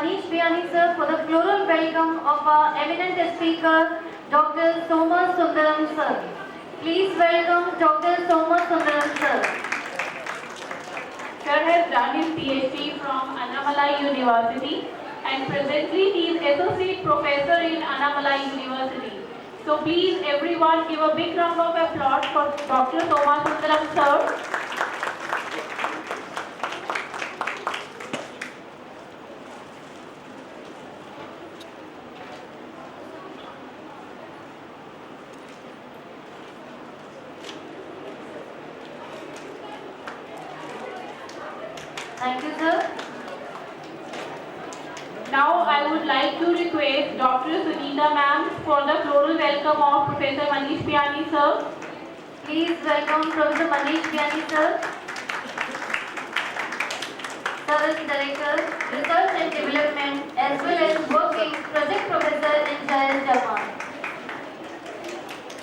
Manish Biyani sir for the floral welcome of our eminent speaker, Dr. Soma Sundaram sir. Please welcome Dr. Soma Sundaram sir. Sir has done his PhD from Annamalai University and presently he is Associate Professor in Annamalai University. So please everyone give a big round of applause for Dr. Soma Sundaram sir. Thank you sir. Now I would like to request Dr. Sunita ma'am for the floral welcome of Professor Manish Biyani sir. Please welcome Professor Manish Biyani sir. Sir is Director, Research and Development as well as Working Project Professor in Jaipur.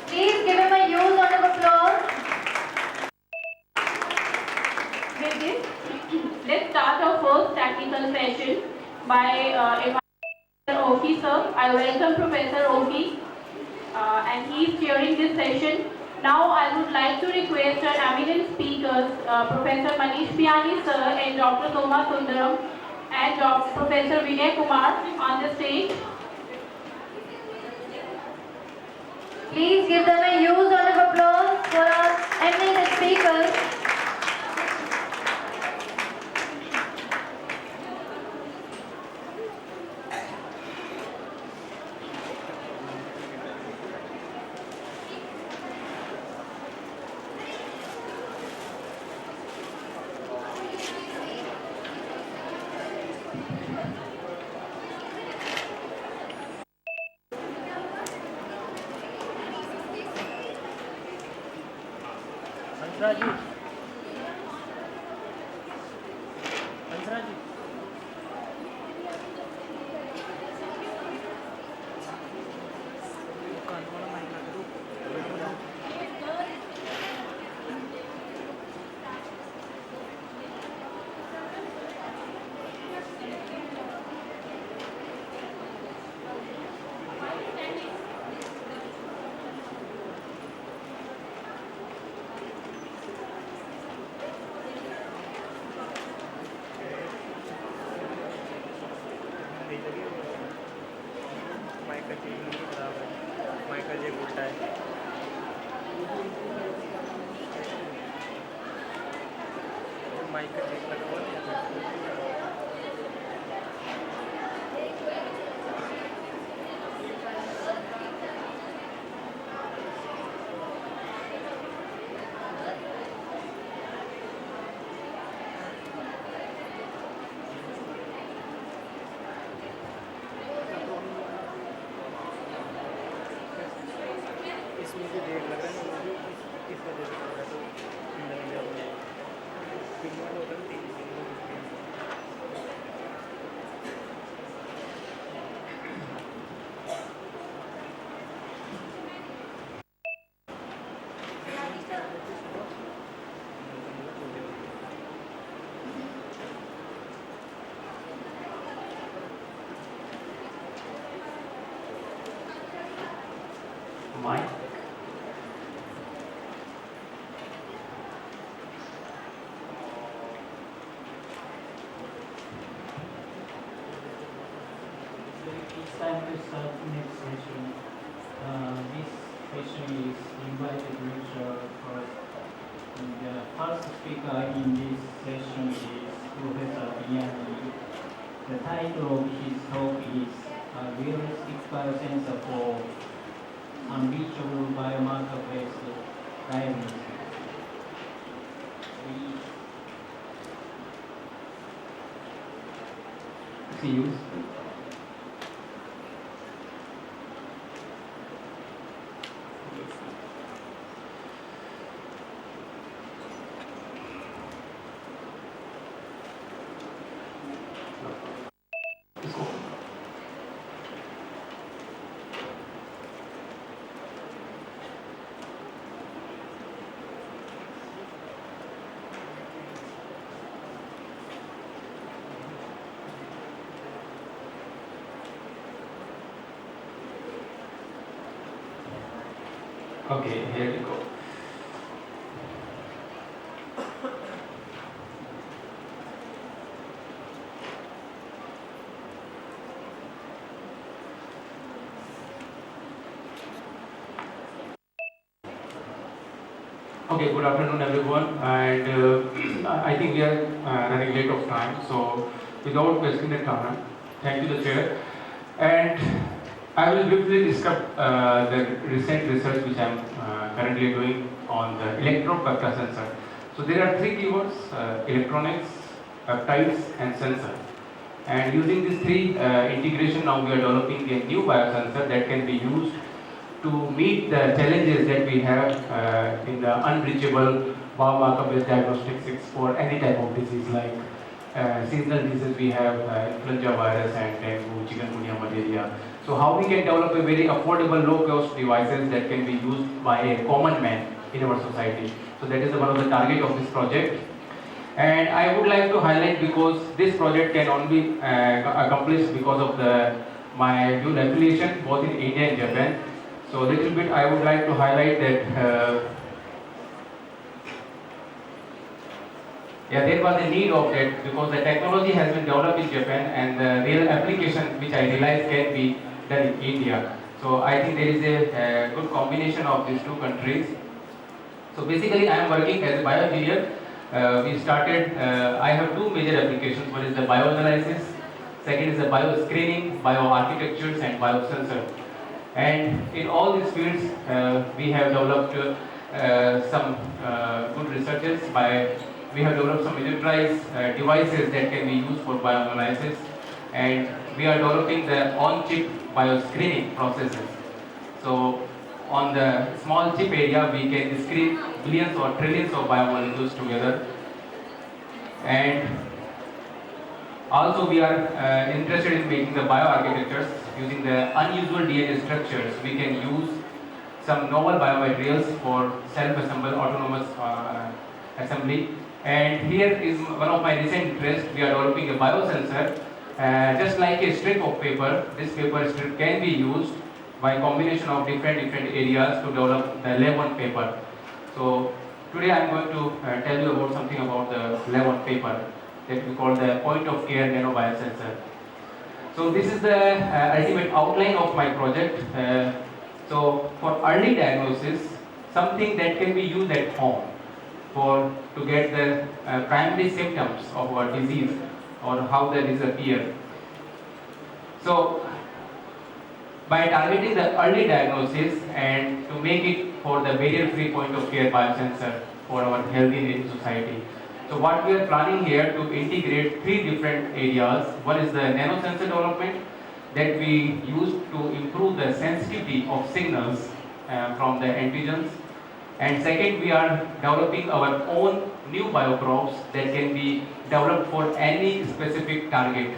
Please give him a huge round of applause. With this, let's start our first technical session by Oki sir. I welcome Professor Oki and he is chairing this session. Now I would like to request our eminent speakers, Professor Manish Biyani sir and Dr. Soma Sundaram and Professor Vinay Kumar on the stage. Please give them a huge round of applause for our eminent speakers. Raju. Raju. Mike. It's time to start the next session. This session is invited lecturer first. And the first speaker in this session is Professor Biyani. The title of his talk is Realistic Biosensor for Unreachable Biomarker-Based Diagnosis. See you. Okay, here we go. Okay, good afternoon everyone, and I think we are running late of time, so without wasting the time, thank you the chair. And I will briefly discuss the recent research which I am currently doing on the electro-peptide sensor. So there are three keywords: electronics, peptides, and sensor. And using these three integration, now we are developing a new biosensor that can be used to meet the challenges that we have in the unreachable biomarker-based diagnostics for any type of disease like seasonal diseases. We have influenza virus and dengue, chikungunya, malaria. So how we can develop a very affordable, low-cost devices that can be used by a common man in our society. So that is one of the target of this project. And I would like to highlight, because this project can only accomplished because of my dual affiliation both in India and Japan. So a little bit I would like to highlight that there was a need of that, because the technology has been developed in Japan and the real application which I realize can be done in India. So I think there is a good combination of these two countries. So basically I am working as a bioengineer. We started, I have two major applications. One is the bioanalysis, second is the bioscreening, bioarchitectures and biosensor. And in all these fields, we have developed some good researches. We have developed some miniaturized devices that can be used for bioanalysis, and we are developing the on-chip bioscreening processes. So on the small chip area, we can screen billions or trillions of biomolecules together. And also we are interested in making the bioarchitectures using the unusual DNA structures. We can use some novel biomaterials for self-assembled autonomous assembly. And here is one of my recent interests. We are developing a biosensor. Just like a strip of paper, this paper strip can be used by combination of different areas to develop the lab on paper. So today I am going to tell you about something about the lab on paper that we call the point of care nano biosensor. So this is the ultimate outline of my project. So for early diagnosis, something that can be used at home to get the primary symptoms of our disease or how the disease appear. So by targeting the early diagnosis and to make it for the barrier-free point of care biosensor for our healthy society. So what we are planning here to integrate three different areas. One is the nanosensor development that we use to improve the sensitivity of signals from the antigens. And second, we are developing our own new bioprobes that can be developed for any specific target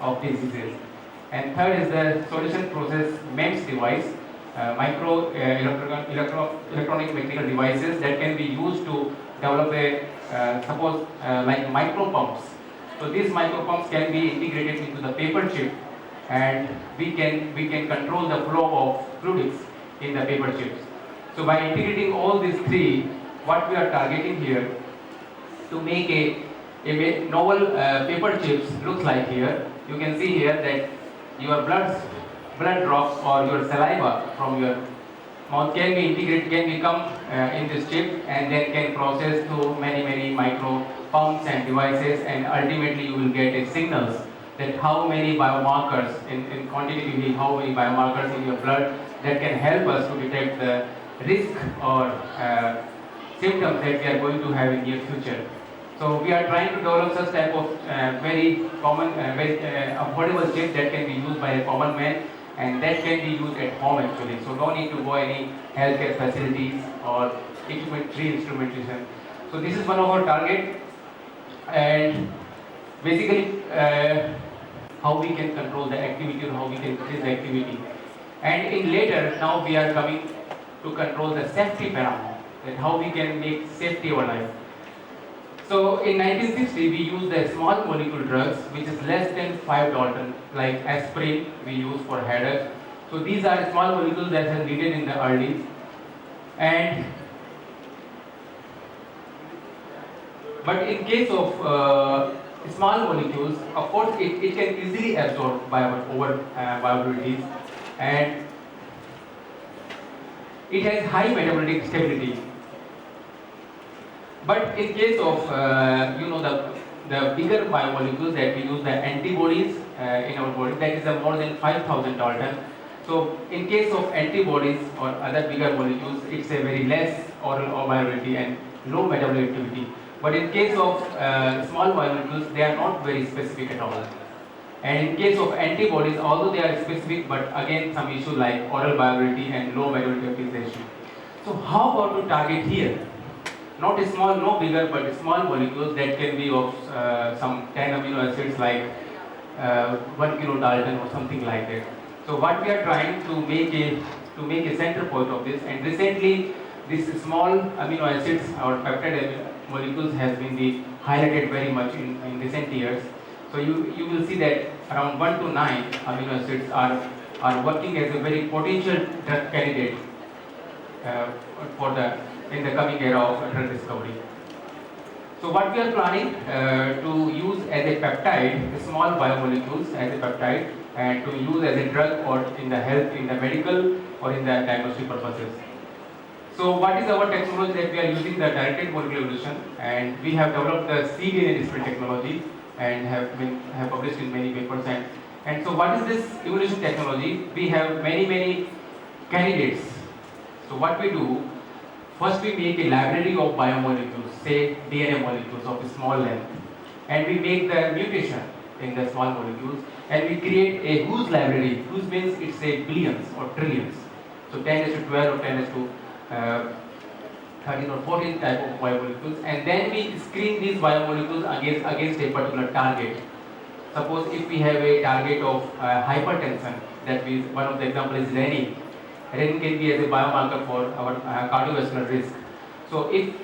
of diseases. And third is the solution process MEMS device, micro electronic mechanical devices that can be used to develop suppose like micro pumps. So these micro pumps can be integrated into the paper chip, and we can control the flow of fluids in the paper chips. So by integrating all these three, what we are targeting here to make a novel paper chips looks like here. You can see here that your blood drops or your saliva from your mouth can be integrated, can become in this chip, and then can process to many micro pumps and devices, and ultimately you will get a signals that how many biomarkers in quantitatively how many biomarkers in your blood that can help us to detect the risk or symptoms that we are going to have in near future. So we are trying to develop such type of very common, very affordable chip that can be used by a common man, and that can be used at home actually. So no need to go any healthcare facilities or equipment-free instrumentation. So this is one of our target, and basically how we can control the activity or how we can increase the activity. And in later, now we are coming to control the safety parameter, that how we can make safety our life. So in 1960, we used the small molecule drugs, which is less than 5 Dalton, like aspirin we use for headache. So these are small molecules that are needed in the early. And but in case of small molecules, of course, it can easily absorb by our over viabilities, and it has high metabolic stability. But in case of the bigger biomolecules that we use, the antibodies in our body, that is a more than 5,000 Dalton. So in case of antibodies or other bigger molecules, it's a very less oral viability and low metabolic activity. But in case of small biomolecules, they are not very specific at all. And in case of antibodies, although they are specific, but again some issue like oral viability and low metabolic activity. So how about to target here? Not small, no bigger, but small molecules that can be of some 10 amino acids like 1 kilodalton or something like that. So what we are trying to make a center point of this, and recently these small amino acids or peptide molecules has been highlighted very much in recent years. So you will see that around 1 to 9 amino acids are working as a very potential drug candidate in the coming era of drug discovery. So what we are planning to use as a peptide, small biomolecules as a peptide, and to use as a drug or in the health, in the medical or in the diagnostic purposes. So what is our technology that we are using? The directed molecular evolution, and we have developed the cDNA display technology and have published in many papers. And so what is this evolution technology? We have many candidates. So what we do, first we make a library of biomolecules, say DNA molecules of a small length, and we make the mutation in the small molecules, and we create a huge library. Huge means it's a billions or trillions. So 10 to 12 or 10 to 13 or 14 type of biomolecules, and then we screen these biomolecules against a particular target. Suppose if we have a target of hypertension, that means one of the examples is renin. Renin can be as a biomarker for our cardiovascular risk. So if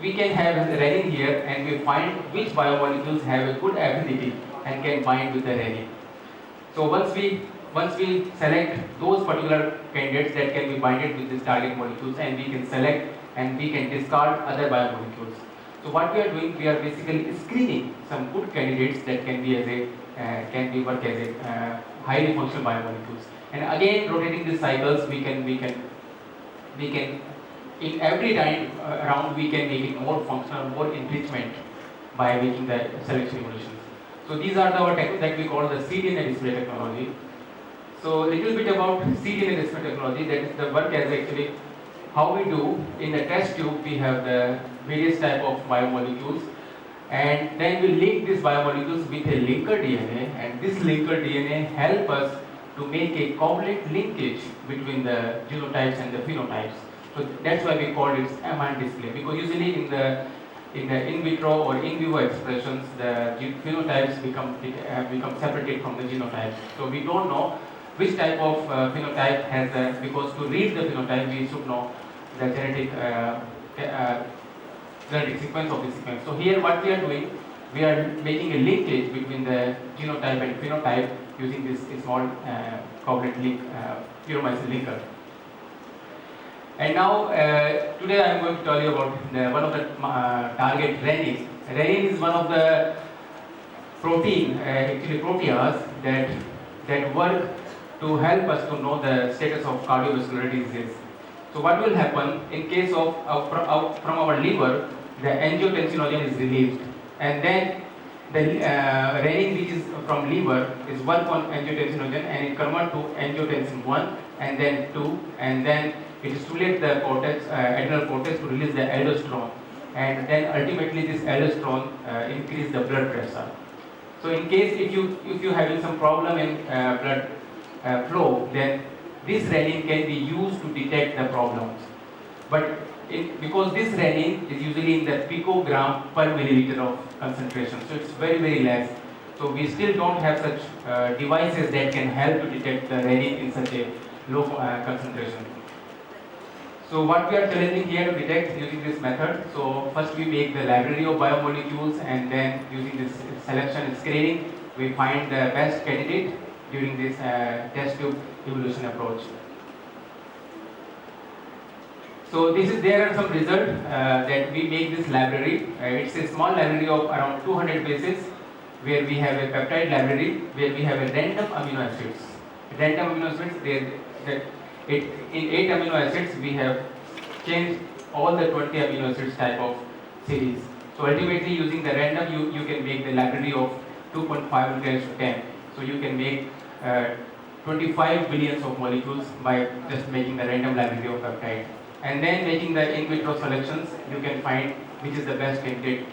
we can have renin here, and we find which biomolecules have a good affinity and can bind with the renin. So once we select those particular candidates that can be binded with these target molecules, and we can select and we can discard other biomolecules. So what we are doing, we are basically screening some good candidates that can be work as a highly functional biomolecules. And again, rotating these cycles, we can in every time around we can make it more functional, more enrichment by making the selection evolutions. So these are our that we call the cDNA display technology. So a little bit about cDNA display technology. That is the work as actually how we do in the test tube. We have the various type of biomolecules, and then we link these biomolecules with a linker DNA, and this linker DNA help us to make a covalent linkage between the genotypes and the phenotypes. So that's why we call it amine display, because usually in the in vitro or in vivo expressions, the phenotypes become separated from the genotypes. So we don't know which type of phenotype has because to read the phenotype we should know the genetic sequence of the sequence. So here what we are doing, we are making a linkage between the genotype and phenotype using this small covalent link puromycin linker. And now today I am going to tell you about one of the target renin. Renin is one of the protein, actually proteas that work to help us to know the status of cardiovascular disease. So what will happen in case of from our liver, the angiotensinogen is released, and then the renin which is from liver is one angiotensinogen, and it converts to angiotensin 1 and then 2, and then it stimulates the cortex, adrenal cortex to release the aldosterone, and then ultimately this aldosterone increase the blood pressure. So in case if you having some problem in blood flow, then this renin can be used to detect the problems. But because this renin is usually in the picogram per milliliter of concentration, so it's very less. So we still don't have such devices that can help to detect the renin in such a low concentration. So what we are challenging here to detect using this method. So first we make the library of biomolecules, and then using this selection and screening, we find the best candidate during this test tube evolution approach. So there are some results that we make this library. It's a small library of around 200 bases, where we have a peptide library, where we have a random amino acids. Random amino acids, in 8 amino acids we have changed all the 20 amino acids type of series. So ultimately, using the random, you can make the library of 2.5 raised to 10. So you can make 25 billions of molecules by just making the random library of peptide. And then making the in vitro selections, you can find which is the best candidate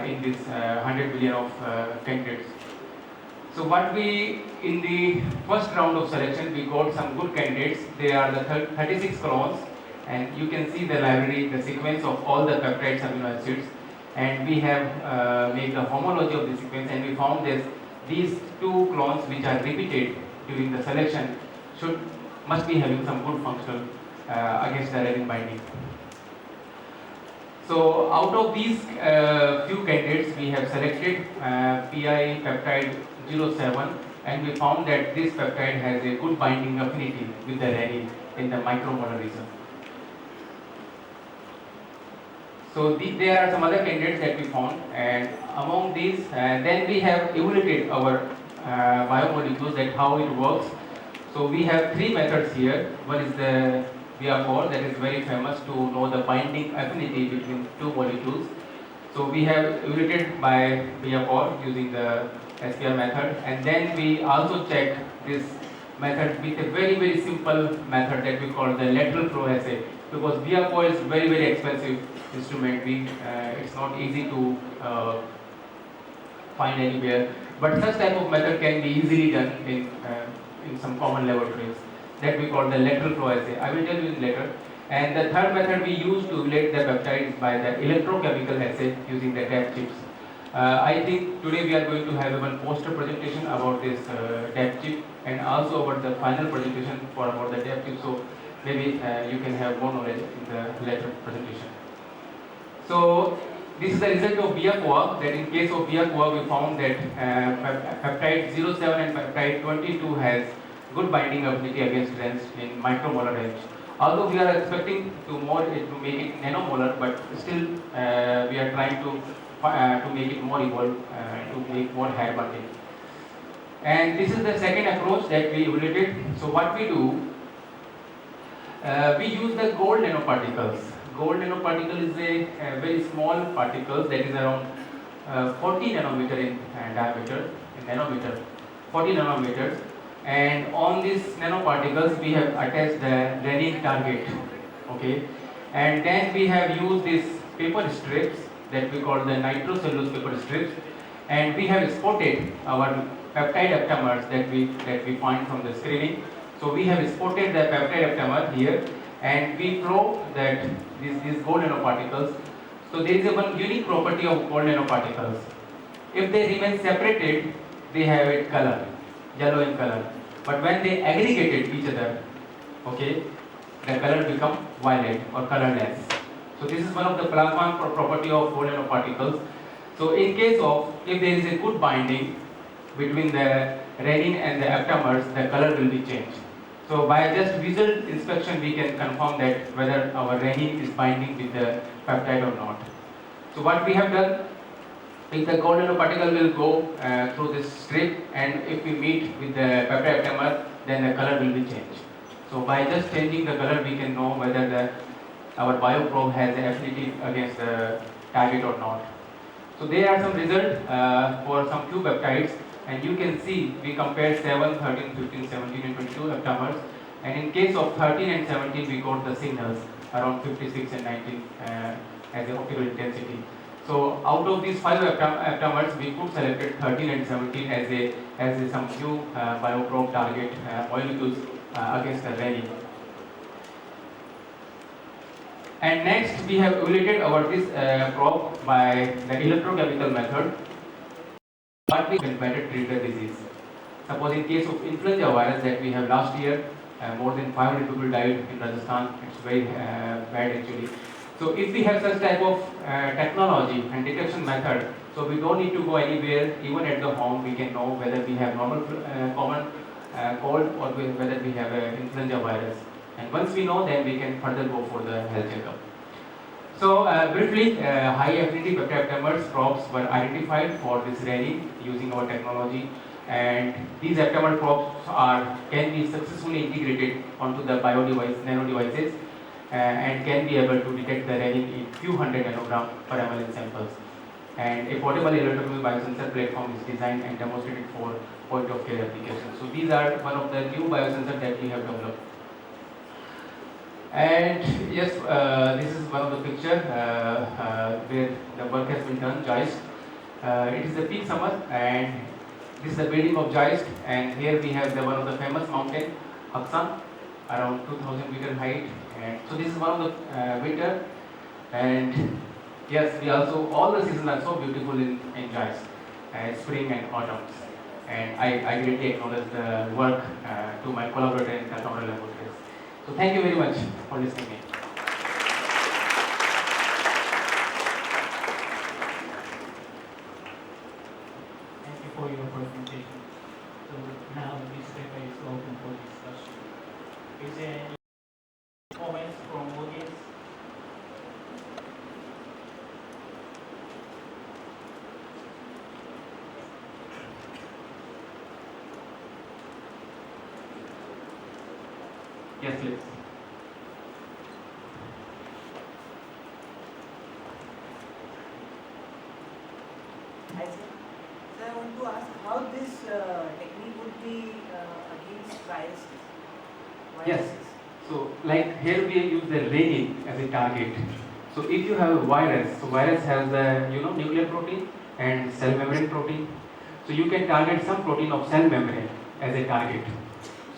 in this 100 billion of candidates. So in the first round of selection, we got some good candidates. They are the 36 clones, and you can see the library, the sequence of all the peptides amino acids. And we have made the homology of the sequence, and we found these two clones which are repeated during the selection must be having some good functional against the renin binding. So out of these few candidates, we have selected PI peptide 07, and we found that this peptide has a good binding affinity with the renin in the micromolar region. So there are some other candidates that we found, and among these, then we have evaluated our biomolecules, that how it works. So we have three methods here. One is the BICON, that is very famous to know the binding affinity between two molecules. So we have evaluated by BICON using the SPR method, and then we also check this method with a very simple method that we call the lateral flow assay, because BICON is very expensive instrument. It's not easy to find anywhere, but such type of method can be easily done in some common laboratories, that we call the lateral flow assay. I will tell you later. And the third method we use to evaluate the peptides by the electrochemical assay using the depth chips. I think today we are going to have one poster presentation about this depth chip, and also about the final presentation about the depth chip. So maybe you can have more knowledge in the later presentation. So this is the result of BICON, that in case of BICON we found that peptide 07 and peptide 22 has good binding affinity against RENs in micromolar range. Although we are expecting to make it nanomolar, but still we are trying to make it more evolved, to make more high binding. And this is the second approach that we evaluated. So what we do, we use the gold nanoparticles. Gold nanoparticle is a very small particles that is around 40 nanometer in diameter, 40 nanometers. And on these nanoparticles we have attached the renin target, okay. And then we have used these paper strips that we call the nitrocellulose paper strips, and we have spotted our peptide aptamers that we find from the screening. So we have spotted the peptide aptamer here, and we probe that these gold nanoparticles. So there is a one unique property of gold nanoparticles. If they remain separated, they have a color, yellow in color. But when they aggregated each other, okay, the color become violet or colorless. So this is one of the plasma property of gold nanoparticles. So in case of, if there is a good binding between the renin and the aptamers, the color will be changed. So by just visual inspection, we can confirm that whether our renin is binding with the peptide or not. So what we have done, if the gold nanoparticle will go through this strip, and if we meet with the peptide aptamer, then the color will be changed. So by just changing the color, we can know whether our bioprobe has an affinity against the target or not. So there are some results for some few peptides, and you can see we compare 7, 13, 15, 17 and 22 aptamers, and in case of 13 and 17 we got the signals around 56 and 19 as the optical intensity. So out of these 5 aptamers, we could select 13 and 17 as some few bioprobe target molecules against the renin. And next we have evaluated this probe by the electrochemical method. What we can better treat the disease. Suppose in case of influenza virus that we have last year, more than 500 people died in Rajasthan. It's very bad actually. So if we have such type of technology and detection method, so we don't need to go anywhere. Even at the home, we can know whether we have normal common cold or whether we have an influenza virus. And once we know, then we can further go for the health checkup. So briefly, high affinity peptide aptamers probes were identified for this reading using our technology, and these aptamer probes can be successfully integrated onto the nano devices and can be able to detect the reading in few hundred nanogram per ml in samples. And a portable electrochemical biosensor platform is designed and demonstrated for point of care applications. So these are one of the new biosensors that we have developed. And yes, this is one of the picture where the work has been done, JOIST. It is the peak summer, and this is the building of JOIST, and here we have one of the famous mountain, Haksan, around 2000 meter height. And so this is one of the winter, and yes, we also, all the seasons are so beautiful in JOIST, spring and autumn. And I greatly acknowledge the work to my collaborator in Calcutta Laboratories. So thank you very much for listening to me. Thank you for your presentation. So now this paper is open for discussion. Is there any comments from audience? Yes, please. Hi, sir. So I want to ask how this technique would be against viruses. Yes. So like here we use the renin as a target. So if you have a virus, so virus has the nuclear protein and cell membrane protein. So you can target some protein of cell membrane as a target.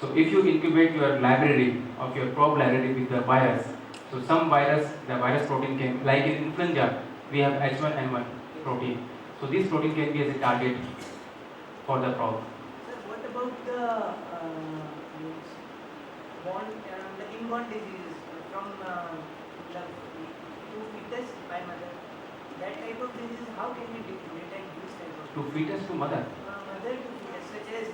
So if you incubate your library of your probe library with the virus, so some virus, the virus protein can, like in influenza, we have H1N1 protein. So this protein can be as a target for the probe. Sir, what about the inborn diseases from the to fetus by mother? That type of disease, how can we detect this type of? To fetus to mother. Mother to fetus, such as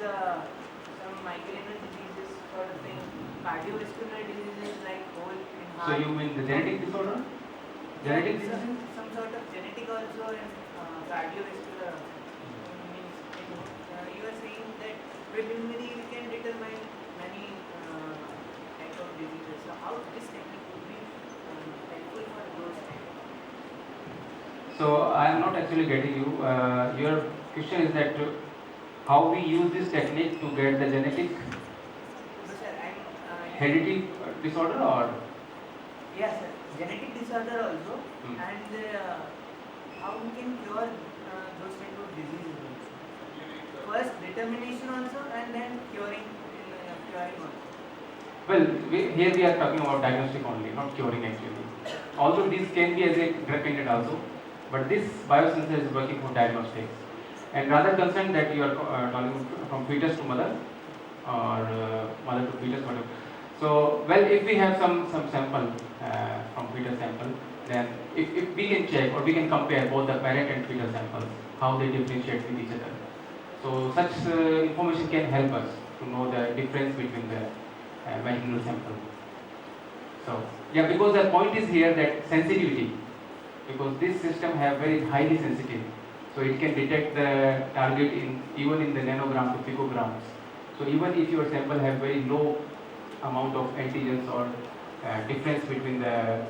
some migrainous diseases sort of thing, cardiovascular diseases like hole in heart. So you mean the genetic disorder? Genetic disease? Some sort of genetic also and cardiovascular means you are saying that preliminary we can determine many type of diseases. So how this technique would be helpful for those type? So I am not actually getting you. Your question is that how we use this technique to get the genetic No, sir, heredity disorder, or? yes, sir. Genetic disorder also, and how we can cure those type of diseases also. First determination also, and then curing also. Well, here we are talking about diagnostic only, not curing actually. Although this can be as a drug candidate also, but this biosensor is working for diagnostics. And rather concerned that you are talking from fetus to mother, or mother to fetus, whatever. So, well, if we have some sample from fetus sample, then if we can check or we can compare both the parent and fetus samples, how they differentiate with each other. So, such information can help us to know the difference between the vaginal sample. So, yeah, because the point is here that sensitivity, because this system have very highly sensitive, so it can detect the target even in the nanogram to picograms. So even if your sample have very low amount of antigens or difference between the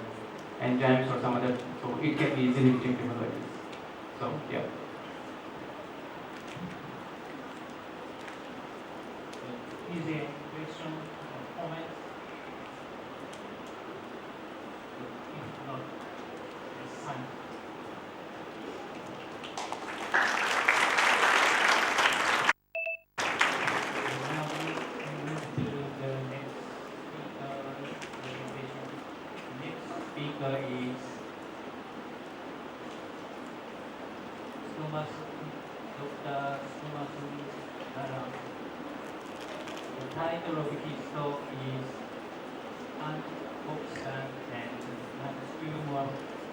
enzymes or some other, so it can be easily detectable like this. So yeah. Is there any question or comments? If not, it's fine. Now we move to the next presentation. Next speaker is Dr. Sumasuri Dharam. The title of his talk is Antioxidant and Non-Tumor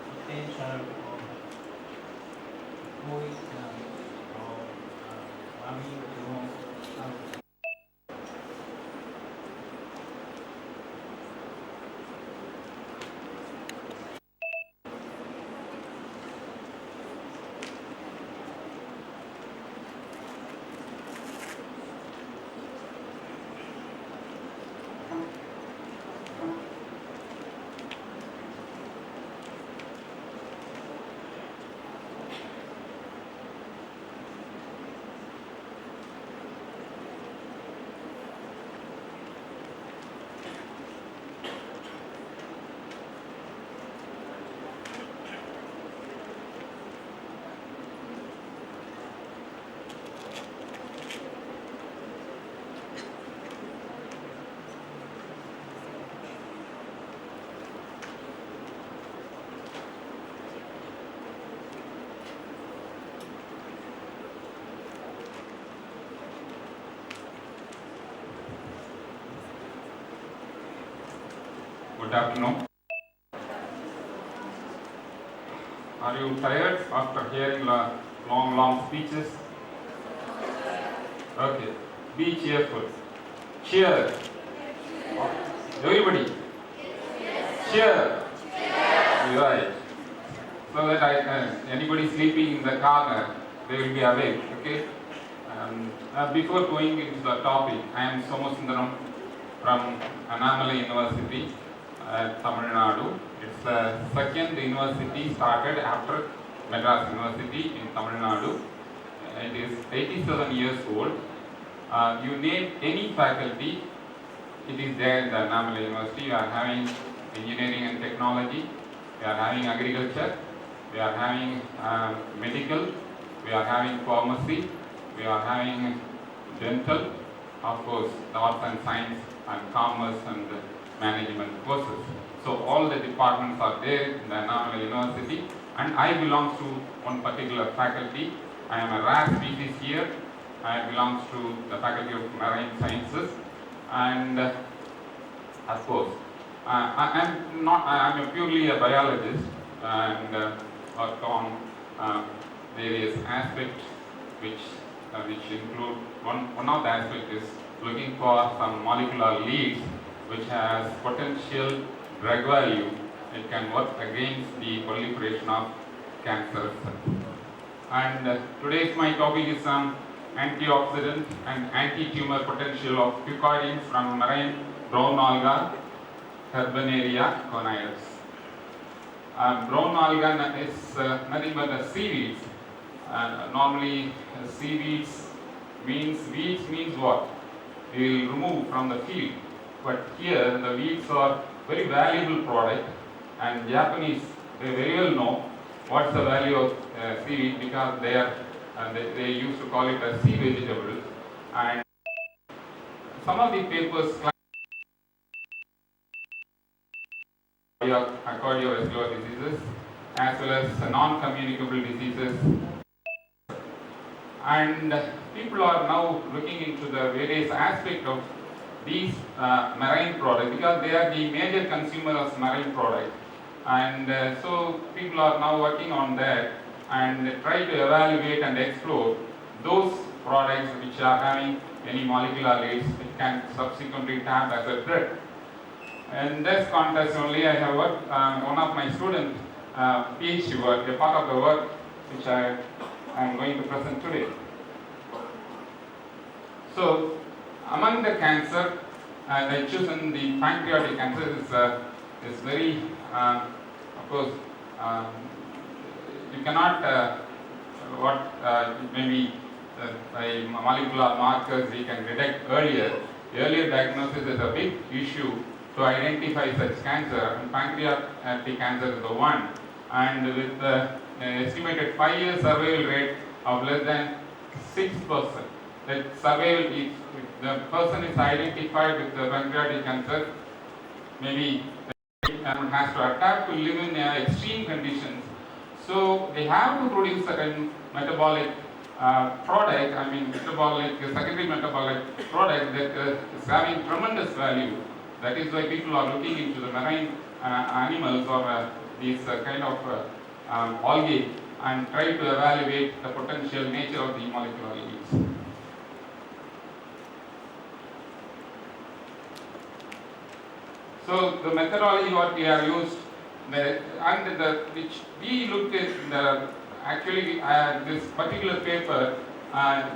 Potential of Poison of Marine. Good afternoon. Are you tired after hearing long speeches? Okay. Be cheerful. Cheer. Everybody. Cheer. Right. So that anybody sleeping in the car, they will be awake. Okay. Before going into the topic, I am Somasundaram from Annamalai University, Tamil Nadu. It's the second university started after Madras University in Tamil Nadu. It is 87 years old. You name any faculty, it is there in the Annamalai University. We are having engineering and technology, we are having agriculture, we are having medical, we are having pharmacy, we are having dental, of course, the arts and science and commerce and management courses. So all the departments are there in the Annamalai University, and I belong to one particular faculty. I am a rare species here. I belong to the Faculty of Marine Sciences, and of course, I am purely a biologist and work on various aspects which include one of the aspects is looking for some molecular leads which has potential drug value. It can work against the proliferation of cancer cells. And today's my topic is some antioxidant and anti-tumor potential of picoidins from marine brown alga, Herbaneria conidus. Brown alga is nothing but the seaweeds. Normally seaweeds weeds means what? We will remove from the field. But here the weeds are very valuable product, and Japanese, they very well know what's the value of seaweed, because they used to call it a sea vegetable. And some of the papers cardiovascular diseases as well as non-communicable diseases, and people are now looking into the various aspects of these marine products, because they are the major consumers of marine products, and so people are now working on that and try to evaluate and explore those products which are having any molecular leads which can subsequently tap as a drug. In this context only, I have worked, one of my students, PhD work, a part of the work which I am going to present today. So, among the cancer, I chosen the pancreatic cancer is very, of course, you cannot, maybe by molecular markers we can detect earlier. Earlier diagnosis is a big issue to identify such cancer, and pancreatic cancer is the one. And with the estimated 5-year survival rate of less than 6%, that survival is, if the person is identified with the pancreatic cancer, maybe has to adapt to live in extreme conditions. So they have to produce certain metabolic product, secondary metabolic product that is having tremendous value. That is why people are looking into the marine animals or these kind of algae and try to evaluate the potential nature of the molecular leads. So the methodology what we have used, which we looked at this particular paper,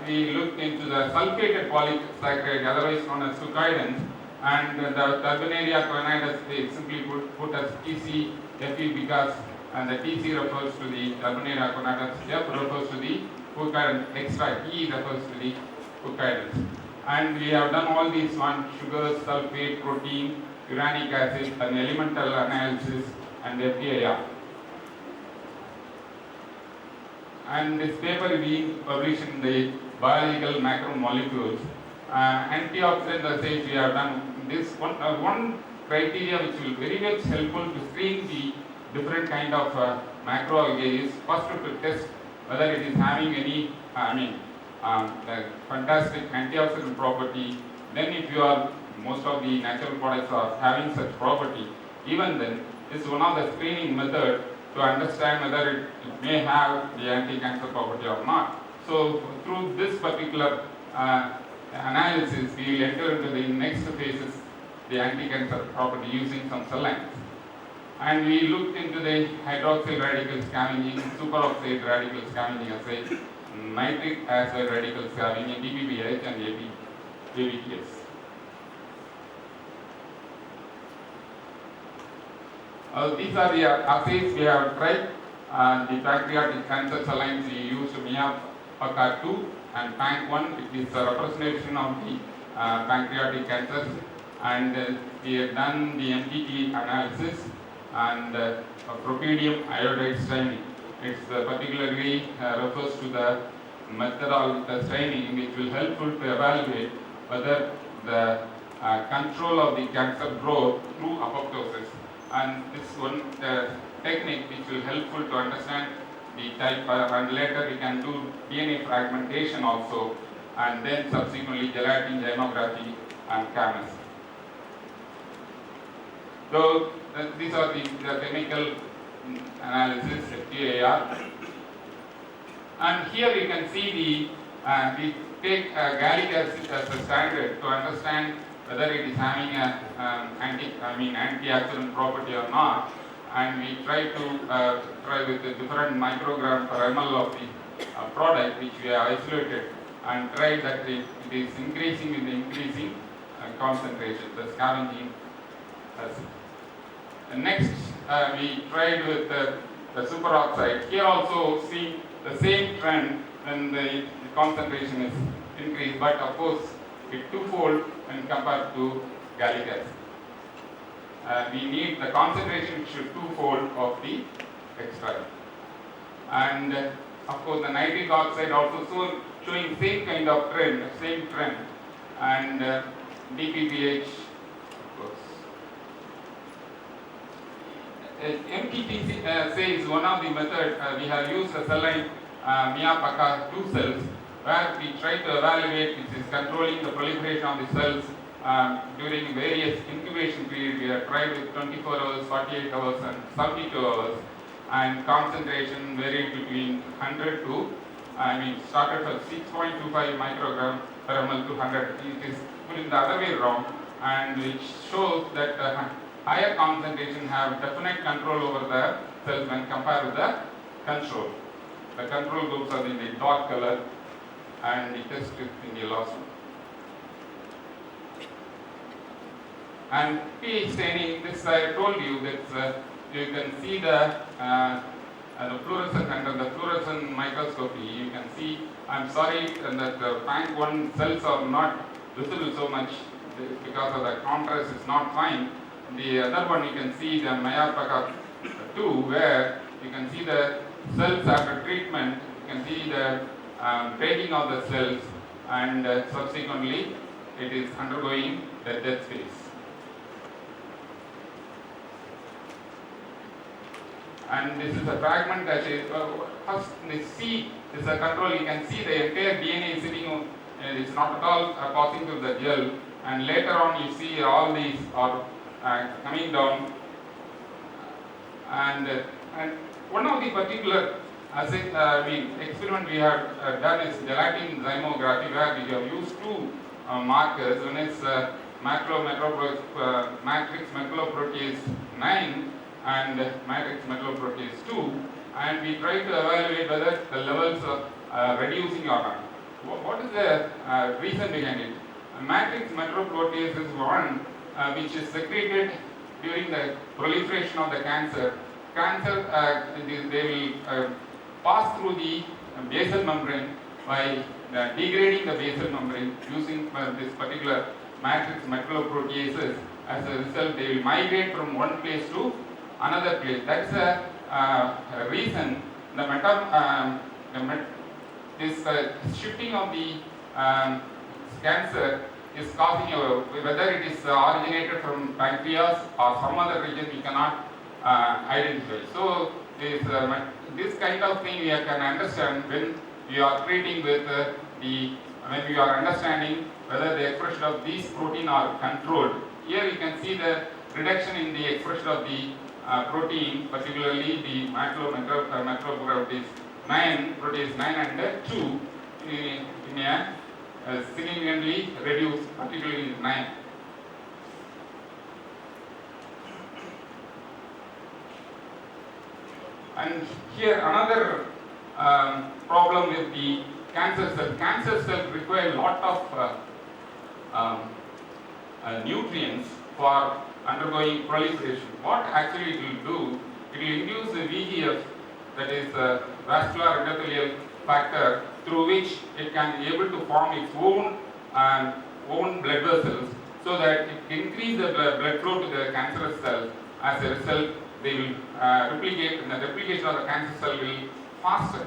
we looked into the sulfated polysaccharide, otherwise known as fucoidins, and the Herbaneria conidus they simply put as TCFE, because the TC refers to the Herbaneria conidus, F refers to the fucoidin extract, E refers to the fucoidins. And we have done all these sugars, sulfate, protein, uranic acid, and elemental analysis, and FDIR. And this paper is being published in the Biological Macromolecules. Antioxidant assays we have done this one criteria which will very much helpful to screen the different kind of macroalgae is first to test whether it is having any fantastic antioxidant property. Then if you are most of the natural products are having such property, even then, is one of the screening methods to understand whether it may have the anti-cancer property or not. So through this particular analysis, we will enter into the next phases, the anti-cancer property using some cell lines. And we looked into the hydroxyl radical scavenging, superoxide radical scavenging assay, nitric acid radical scavenging, DPPH and ABTS. These are the assays we have tried. The pancreatic cancer cell lines we used MIA-PACA2 and PANC1, which is a representation of the pancreatic cancers. And we have done the MTT analysis and propedium iodide staining. It particularly refers to the method of the staining, which will helpful to evaluate whether the control of the cancer growth through apoptosis. And this one technique which will helpful to understand the type, and later we can do DNA fragmentation also, and then subsequently gelatin gymography and CAMS. So these are the chemical analysis, FTIR. And here you can see we take gallic acid as a standard to understand whether it is having an antioxidant property or not. And we try with the different microgram per ml of the product which we have isolated, and try that it is increasing with the increasing concentration, the scavenging acid. And next, we tried with the superoxide. Here also see the same trend when the concentration is increased, but of course it twofold when compared to gallic acid. We need the concentration should twofold of the extract. And of course the nitric oxide also showing same kind of trend, and DPPH of course. MTTC says one of the methods we have used a cell line MIA-PACA2 cells, where we try to evaluate which is controlling the proliferation of the cells during various incubation periods. We have tried with 24 hours, 48 hours and 72 hours, and concentration varied between 100 to, started from 6.25 microgram per ml to 100. It is put in the other way around, and which shows that higher concentration have definite control over the cells when compared with the control. The control groups are in the dark color and the test is in the last one. And pH staining, this I told you that you can see the fluorescent under the fluorescent microscopy. You can see, I'm sorry that the PANC1 cells are not visible so much because of the contrast is not fine. The other one you can see the MIA-PACA2, where you can see the cells after treatment, you can see the breaking of the cells, and subsequently it is undergoing the death phase. And this is a fragment that is, first the C is a control. You can see the entire DNA is sitting, it's not at all passing through the gel, and later on you see all these are coming down. And one of the particular experiment we have done is gelatin zymography, where we have used two markers. One is matrix metalloprotease 9 and matrix metalloprotease 2, and we try to evaluate whether the levels are reducing or not. What is the reason behind it? Matrix metalloprotease is one which is secreted during the proliferation of the cancer. They will pass through the basal membrane by degrading the basal membrane using this particular matrix metalloproteases. As a result, they will migrate from one place to another place. That's a reason this shifting of the cancer is causing whether it is originated from pancreas or some other region we cannot identify. So this kind of thing we can understand when we are treating with when we are understanding whether the expression of these protein are controlled. Here you can see the reduction in the expression of the protein, particularly the macroproteins 9, protease 9 and 2 in a significantly reduced, particularly 9. And here another problem with the cancer cell. Cancer cells require a lot of nutrients for undergoing proliferation. What actually it will do, it will induce the VEGF, that is vascular endothelial factor, through which it can be able to form its own blood vessels, so that it increase the blood flow to the cancerous cell. As a result, they will replicate, and the replication of the cancer cell will faster.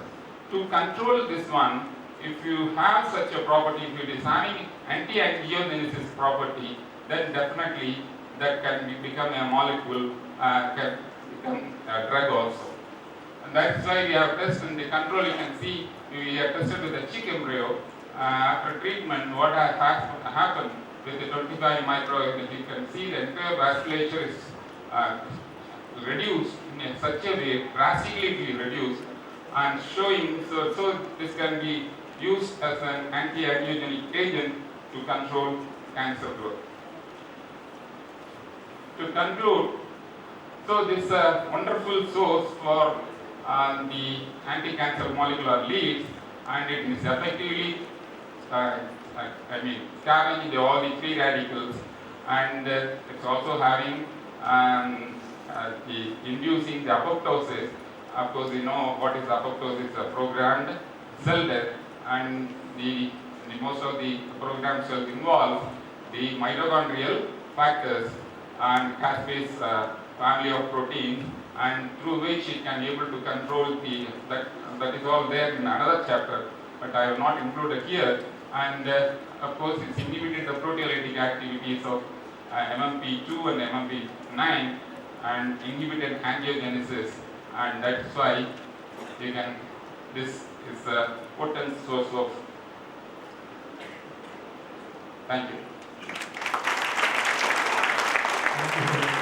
To control this one, if you have such a property, if it is having anti-angiogenesis property, then definitely that can become a molecule, can become a drug also. And that's why we have tested in the control. You can see we have tested with the chick embryo. After treatment, what has happened with the 25 micro, you can see the entire vasculature is reduced in such a way, drastically reduced, and showing, so this can be used as an anti-angiogenic agent to control cancer growth. To conclude, so this is a wonderful source for the anti-cancer molecular leads, and it is effectively scavenging all the free radicals, and it's also having the inducing the apoptosis. Of course, we know what is apoptosis, a programmed cell death, and the most of the programmed cells involve the mitochondrial factors and caspase family of proteins, and through which it can be able to control that is all there in another chapter, but I have not included here. And of course, it's inhibited the proteolytic activities of MMP2 and MMP9, and inhibited angiogenesis, and that's why you can, this is a potent source of. Thank you. Thank you very much.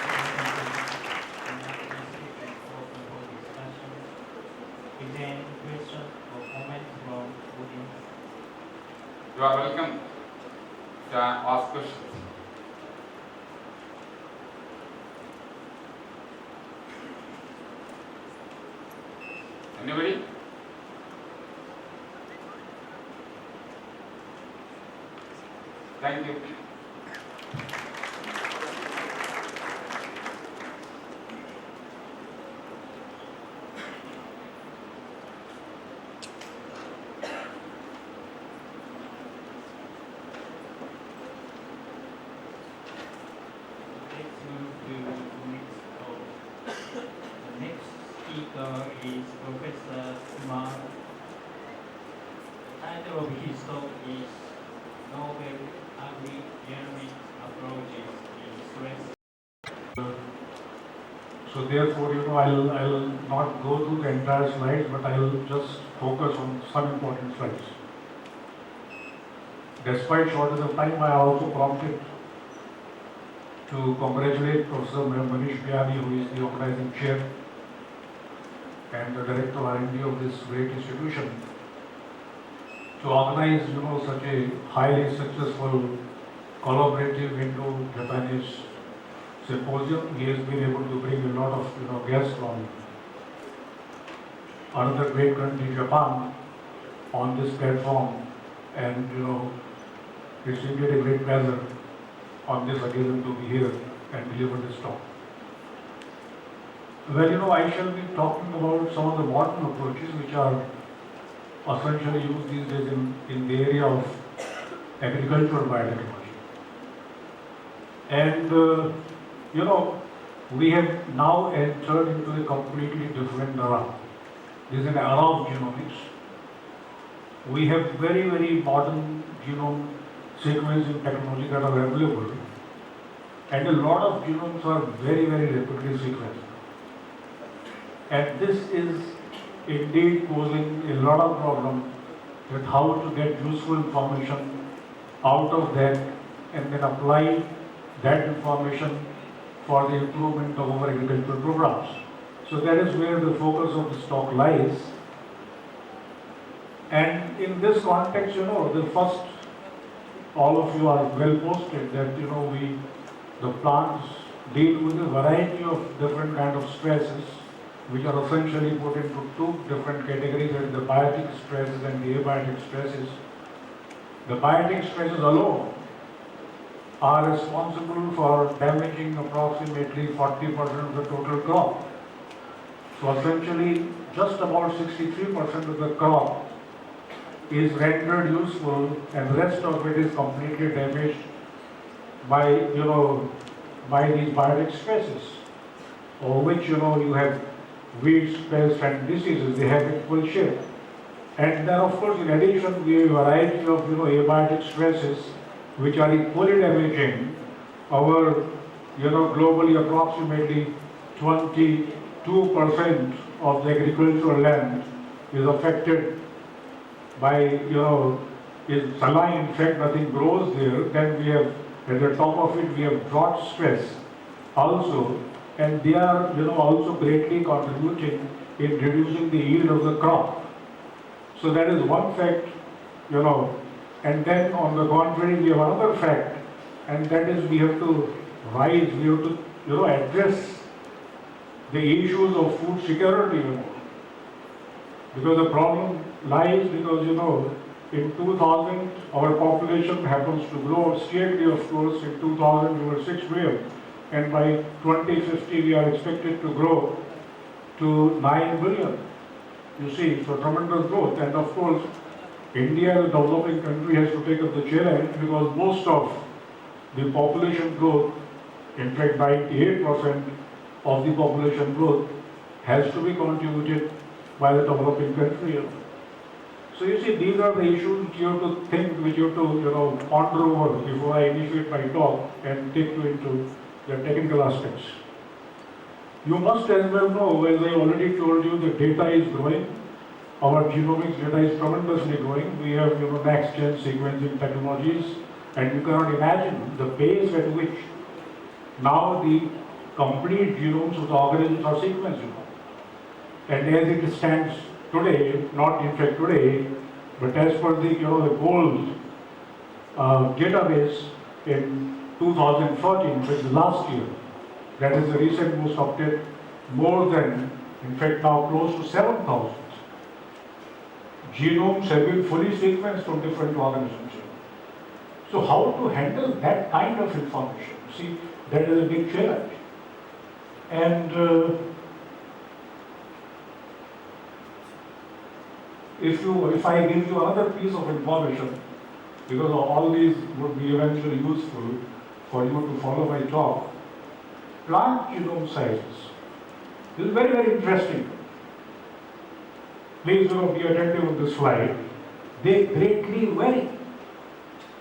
Is there any question or comment from audience? You are welcome to ask questions. Anybody? Thank you. Let's move to the next talk. The next speaker is Professor Kumar. The title of his talk is Novel Agri-Genomic Approaches in Stress. So therefore, I'll not go through the entire slides, but I'll just focus on some important slides. Despite shortage of time, I also prompted to congratulate Professor Manish Biyani, who is the organizing chair and the director of R&D of this great institution, to organize, such a highly successful collaborative Indo-Japanese symposium. He has been able to bring a lot of, guests from another great country, Japan, on this platform, and it's indeed a great pleasure on this occasion to be here and deliver this talk. Well, I shall be talking about some of the modern approaches which are essentially used these days in the area of agricultural biotechnology. And we have now entered into a completely different era. This is an era of genomics. We have very, very modern genome sequencing technology that are available, and a lot of genomes are very, very rapidly sequenced. And this is indeed posing a lot of problems with how to get useful information out of that and then apply that information for the improvement of our agricultural programs. So that is where the focus of this talk lies. And in this context, the first, all of you are well posted that, the plants deal with a variety of different kind of stresses, which are essentially put into two different categories, that is the biotic stresses and the abiotic stresses. The biotic stresses alone are responsible for damaging approximately 40% of the total crop. So essentially, just about 63% of the crop is rendered useful, and the rest of it is completely damaged by, by these biotic stresses, or which, you have weeds, pests and diseases, they have in full shape. And then of course, in addition, we have a variety of, abiotic stresses which are equally damaging. Our, globally approximately 22% of the agricultural land is affected by, is saline, in fact nothing grows there. Then we have, at the top of it, we have drought stress also, and they are, also greatly contributing in reducing the yield of the crop. So that is one fact, and then on the contrary, we have another fact, and that is we have to rise, we have to, address the issues of food security, because the problem lies because, in 2000, our population happens to grow steadily, of course. In 2000, we were 6 million, and by 2050, we are expected to grow to 9 billion. You see, so tremendous growth, and of course, India, as a developing country, has to take up the challenge because most of the population growth, in fact 98% of the population growth, has to be contributed by the developing country. So you see, these are the issues which you have to think, which you have to, ponder over before I initiate my talk and take you into the technical aspects. You must as well know, as I already told you, the data is growing. Our genomics data is tremendously growing. We have, next-gen sequencing technologies, and you cannot imagine the pace at which now the complete genomes of the organisms are sequenced. And as it stands today, not in fact today, but as per the, the gold database in 2014, which is last year, that is the recent most update, more than, in fact now close to 7,000 genomes have been fully sequenced from different organisms. So how to handle that kind of information? See, that is a big challenge. And if I give you another piece of information, because all these would be eventually useful for you to follow my talk, plant genome sizes. This is very, very interesting. Please be attentive on this slide. They greatly vary.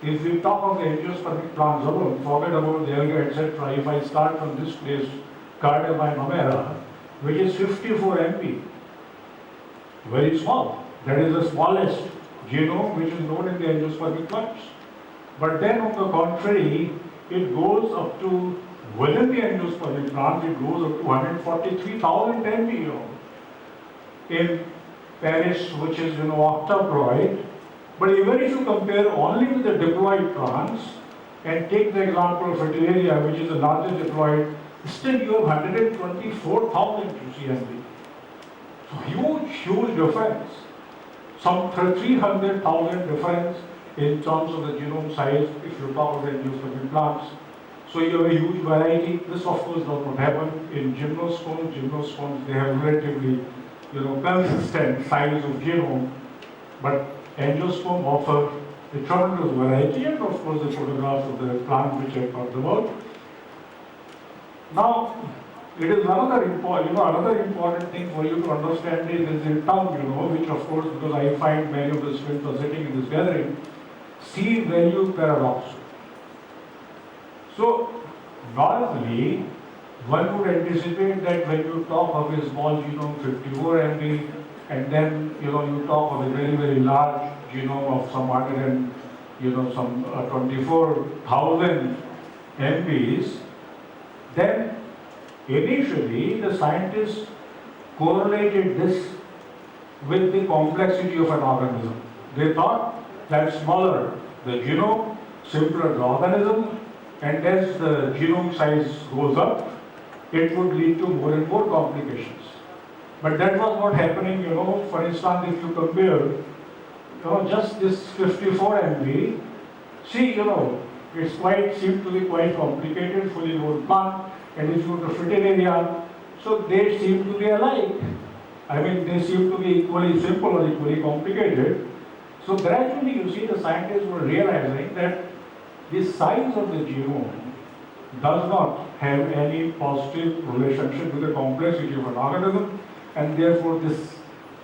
If we talk of the angiospermic plants alone, forget about the alga, etc. If I start from this place, Cardamom numera, which is 54 MB, very small. That is the smallest genome which is known in the angiospermic plants. But then on the contrary, it goes up to, within the angiospermic plant, it goes up to 143,000 MB. In Paris, which is, octaploid. But even if you compare only with the diploid plants and take the example of Fritillaria, which is the largest diploid, still you have 124,000 MB. So huge difference. Some 300,000 difference in terms of the genome size if you talk about angiospermic plants. So you have a huge variety. This of course does not happen in gymnosperms. Gymnosperms, they have relatively consistent size of genome, but angiosperm offer a tremendous variety, and of course the photographs of the plant which I talked about. Now, it is another important thing for you to understand is the term, which of course, because I find many of the students are sitting in this gathering, C-value paradox. So, normally, one would anticipate that when you talk of a small genome, 54 MB, and then you talk of a very, very large genome of some 24,000 MBs, Then initially the scientists correlated this with the complexity of an organism. They thought that smaller the genome, simpler the organism, and as the genome size goes up, it would lead to more and more complications. But that was not happening, for instance, if you compare, just this 54 MB, see, it's seemed to be quite complicated, fully grown plant, and if you go to fritillaria, so they seem to be alike. I mean, they seem to be equally simple or equally complicated. So gradually, you see, the scientists were realizing that the size of the genome does not have any positive relationship with the complexity of an organism, and therefore this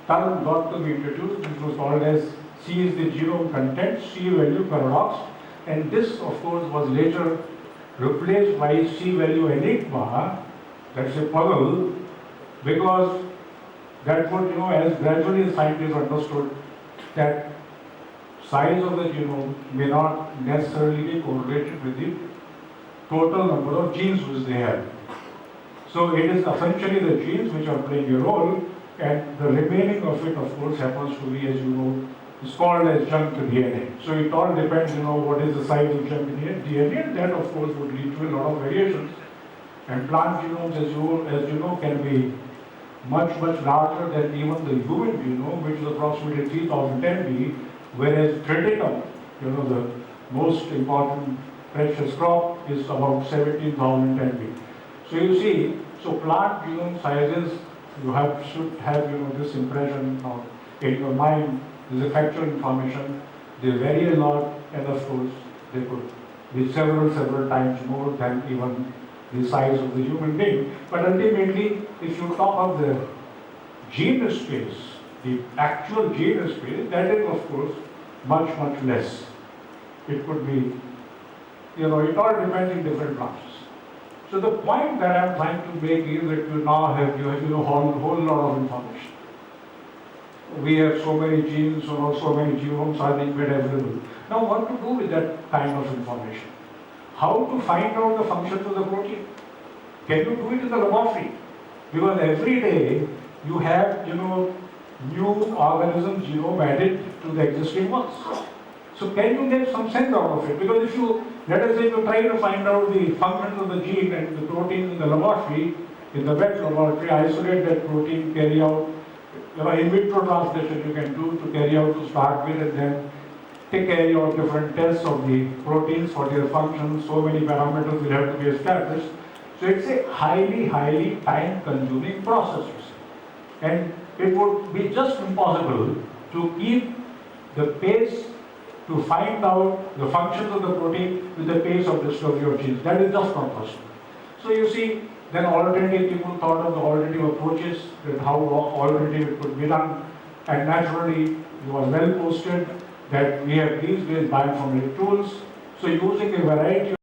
term got to be introduced, which was called as C is the genome content, C value paradox, and this, of course, was later replaced by C value enigma, that's a puzzle, because that would, as gradually the scientists understood that size of the genome may not necessarily be correlated with the total number of genes which they have. So it is essentially the genes which are playing a role, and the remaining of it, of course, happens to be, as you know, is called as junk DNA. So it all depends, what is the size of junk DNA, and that, of course, would lead to a lot of variations. And plant genomes, as you know, can be much, much larger than even the human genome, which is approximately 3000 MB, whereas triticum, the most important precious crop, is about 17,000 MB. So you see, so plant genome sizes, should have, this impression in your mind, this is factual information, they vary a lot, and of course, they could be several times more than even the size of the human being. But ultimately, if you talk of the gene space, the actual gene space, that is, of course, much less. It could be, it all depends in different branches. So the point that I'm trying to make is that you now have, a whole lot of information. We have so many genes, so many genomes are being made available. Now what to do with that kind of information? How to find out the functions of the protein? Can you do it in the laboratory? Because every day you have, new organism genome added to the existing ones. So can you get some sense out of it? Because if you, let us say you try to find out the functions of the gene and the protein in the laboratory, in the wet laboratory, isolate that protein, carry out, in vitro translation you can do to carry out to start with, and then carry out different tests of the proteins for their functions. So many parameters will have to be established. So it's a highly time-consuming process. And it would be just impossible to keep the pace to find out the functions of the protein with the pace of discovery of genes. That is just not possible. So you see, then people thought of the alternative approaches, that how alternative it could be done. And naturally, it was well posted that we have these ways bioinformatic tools. So using a variety